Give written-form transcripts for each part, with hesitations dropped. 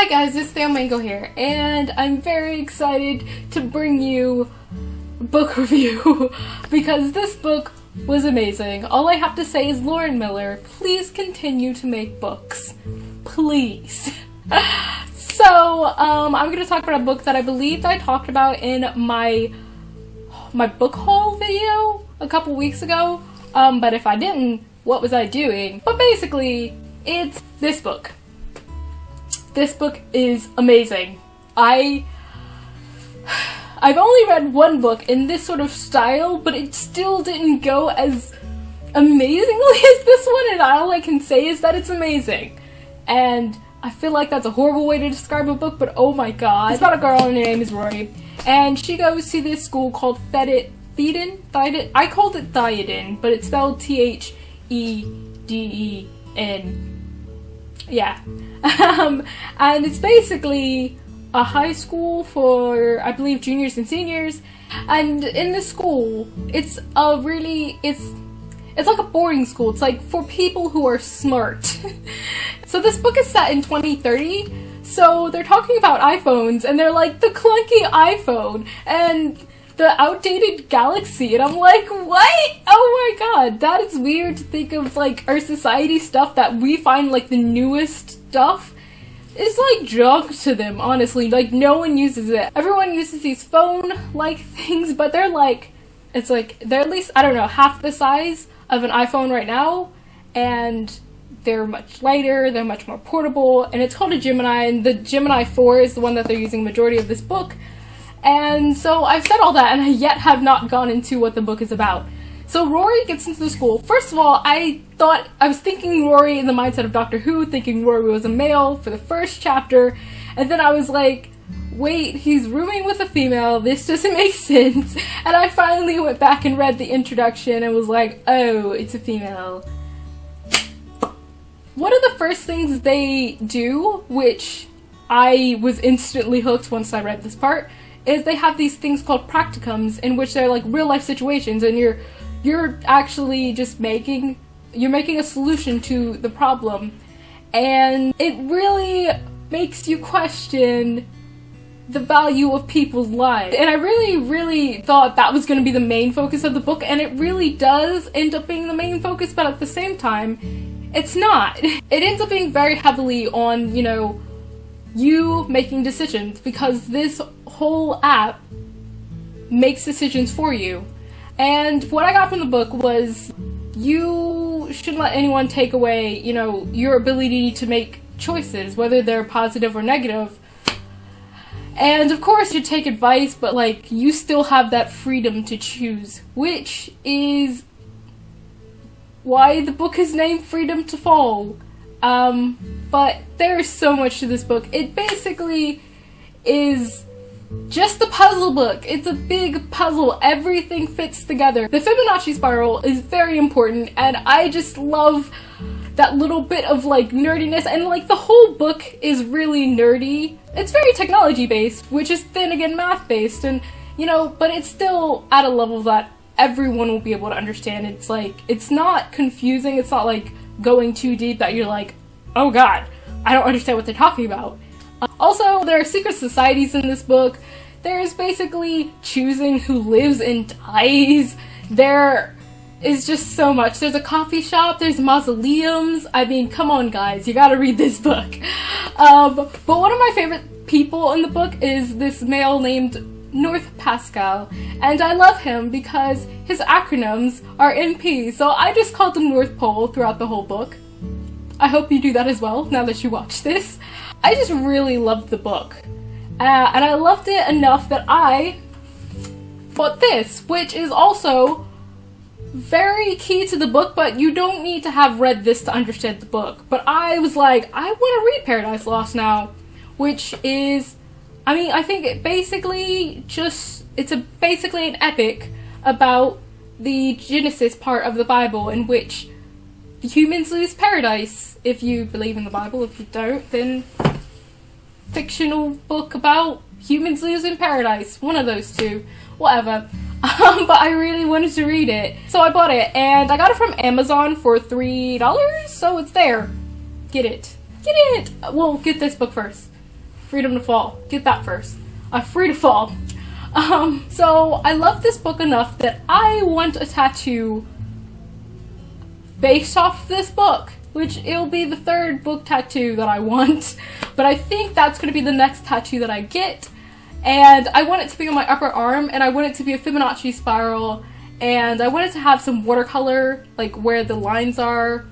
Hi guys, it's TheOHMANGO here, and I'm very excited to bring you a book review because this book was amazing. All I have to say is, Lauren Miller, please continue to make books. Please. So, I'm going to talk about a book that I believed I talked about in my book haul video a couple weeks ago, but if I didn't, what was I doing? But basically, it's this book. This book is amazing. I've only read one book in this sort of style, but it still didn't go as amazingly as this one, and all I can say is that it's amazing. And I feel like that's a horrible way to describe a book, but oh my god. It's about a girl and her name is Rory, and she goes to this school called Theoden? I called it Theoden, but it's spelled T-H-E-D-E-N. Yeah. And it's basically a high school for, I believe, juniors and seniors. And in this school, it's like a boarding school. It's like for people who are smart. So this book is set in 2030. So they're talking about iPhones, and they're like, the clunky iPhone and the outdated Galaxy, and I'm like, what? Oh my god, that is weird to think of, like, our society stuff that we find, like, the newest stuff is like junk to them, honestly. Like, no one uses it. Everyone uses these phone-like things, but they're like, it's like, they're at least, I don't know, half the size of an iPhone right now, and they're much lighter, they're much more portable, and it's called a Gemini, and the Gemini 4 is the one that they're using majority of this book. And so I've said all that, and I yet have not gone into what the book is about. So Rory gets into the school. First of all, I was thinking Rory in the mindset of Doctor Who, thinking Rory was a male for the first chapter, and then I was like, wait, he's rooming with a female, this doesn't make sense. And I finally went back and read the introduction and was like, oh, it's a female. One of the first things they do, which I was instantly hooked once I read this part, is they have these things called practicums, in which they're like real life situations, and you're actually just making a solution to the problem, and it really makes you question the value of people's lives. And I really thought that was going to be the main focus of the book, and it really does end up being the main focus, but at the same time, it's not. It ends up being very heavily on, you know, you making decisions, because this whole app makes decisions for you. And what I got from the book was, you shouldn't let anyone take away, you know, your ability to make choices, whether they're positive or negative. And of course you take advice, but like, you still have that freedom to choose, which is why the book is named Freedom to Fall. But there's so much to this book. It basically is just a puzzle book. It's a big puzzle. Everything fits together. The Fibonacci spiral is very important, and I just love that little bit of like nerdiness, and like the whole book is really nerdy. It's very technology based, which is then again math based, and you know, but it's still at a level that everyone will be able to understand. It's like, it's not confusing, it's not like going too deep that you're like, oh god, I don't understand what they're talking about. Also, there are secret societies in this book. There's basically choosing who lives and dies. There is just so much. There's a coffee shop, there's mausoleums. I mean, come on guys, you gotta read this book. But one of my favorite people in the book is this male named North Pascal, and I love him because his acronyms are NP, so I just called him North Pole throughout the whole book. I hope you do that as well, now that you watch this. I just really loved the book, and I loved it enough that I bought this, which is also very key to the book, but you don't need to have read this to understand the book. But I was like, I want to read Paradise Lost now, which is, I mean, I think it basically basically an epic about the Genesis part of the Bible, in which the humans lose paradise. If you believe in the Bible, if you don't, then fictional book about humans losing paradise. One of those two. Whatever. But I really wanted to read it, so I bought it, and I got it from Amazon for $3, so it's there. Get it. Get it! Well, get this book first. Freedom to Fall. Get that first. Free to Fall. So I love this book enough that I want a tattoo based off this book, which it'll be the third book tattoo that I want, but I think that's going to be the next tattoo that I get, and I want it to be on my upper arm, and I want it to be a Fibonacci spiral, and I want it to have some watercolor, like where the lines are,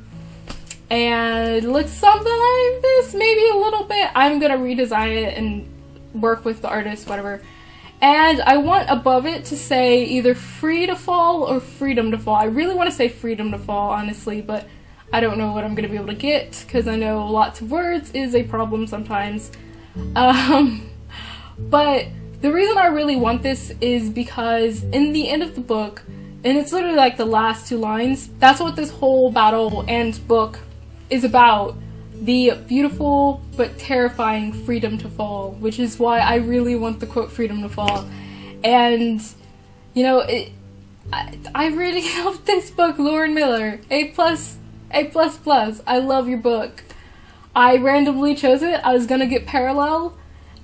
and it looks something like this, maybe a little bit. I'm going to redesign it and work with the artist, whatever. And I want above it to say either Free to Fall or Freedom to Fall. I really want to say Freedom to Fall, honestly, but I don't know what I'm going to be able to get, because I know lots of words is a problem sometimes. But the reason I really want this is because in the end of the book, and it's literally like the last 2 lines, that's what this whole battle and book is about. The beautiful but terrifying freedom to fall, which is why I really want the quote freedom to fall. And, you know, I really love this book, Lauren Miller. A++. I love your book. I randomly chose it. I was gonna get Parallel,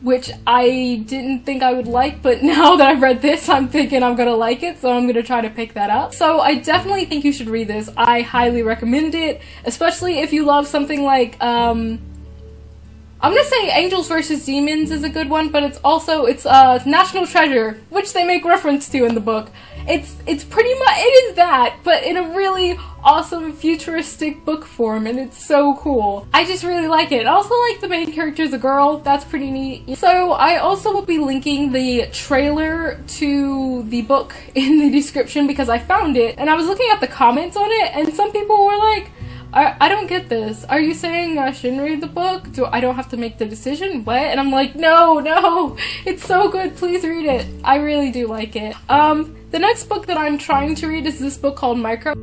which I didn't think I would like, but now that I've read this, I'm thinking I'm gonna like it, so I'm gonna try to pick that up. So I definitely think you should read this. I highly recommend it, especially if you love something like, I'm gonna say Angels vs. Demons is a good one, but it's National Treasure, which they make reference to in the book. It's pretty much, it is that, but in a really awesome futuristic book form, and it's so cool. I just really like it. I also like the main character is a girl. That's pretty neat. So I also will be linking the trailer to the book in the description because I found it, and I was looking at the comments on it, and some people were like, I don't get this. Are you saying I shouldn't read the book? I don't have to make the decision? What? And I'm like, no, it's so good. Please read it. I really do like it. The next book that I'm trying to read is this book called Micro.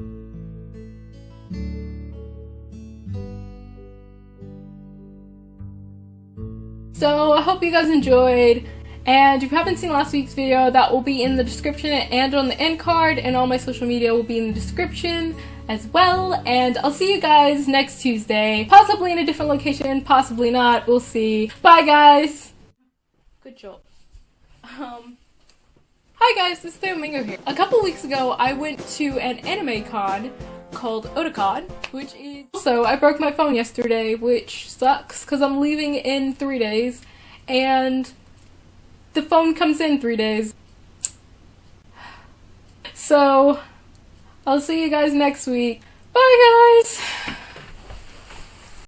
So I hope you guys enjoyed, and if you haven't seen last week's video, that will be in the description and on the end card, and all my social media will be in the description as well, and I'll see you guys next Tuesday, possibly in a different location, possibly not, we'll see. Bye guys! Good job. Hi guys, it's TheOHMANGO here. A couple weeks ago, I went to an anime con called Otakon, which is... Also, I broke my phone yesterday, which sucks, because I'm leaving in 3 days, and the phone comes in 3 days. So, I'll see you guys next week. Bye guys!